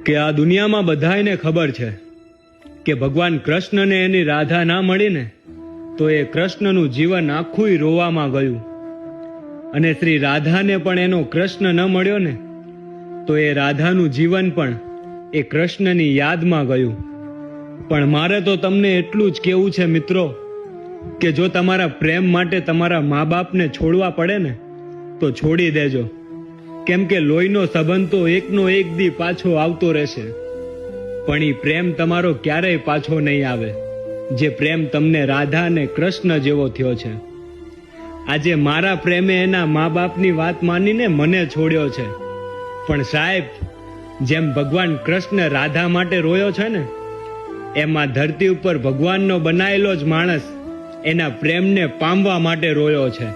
કે આ દુનિયામાં બધાયને ખબર છે કે ભગવાન કૃષ્ણને એની રાધા ના મળી ને તો એ કૃષ્ણનું જીવન આખું રોવામાં ગયું, અને શ્રી રાધાને પણ એનો કૃષ્ણ ન મળ્યો ને તો એ રાધાનું જીવન પણ એ કૃષ્ણની યાદમાં ગયું. પણ મારે તો તમને એટલું જ કહેવું છે મિત્રો, કે જો તમારા પ્રેમ માટે તમારા મા બાપને છોડવા પડે ને તો છોડી દેજો, કેમ કે લોહીનો સંબંધ તો એકનો એક દી પાછો આવતો રહેશે, પણ એ પ્રેમ તમારો ક્યારેય પાછો નહીં આવે જે પ્રેમ તમને રાધા અને કૃષ્ણ જેવો થયો છે. આજે મારા પ્રેમે એના મા બાપની વાત માનીને મને છોડ્યો છે, પણ સાહેબ જેમ ભગવાન કૃષ્ણ રાધા માટે રોયો છે ને એમાં ધરતી ઉપર ભગવાનનો બનાયેલો જ માણસ એના પ્રેમને પામવા માટે રોયો છે.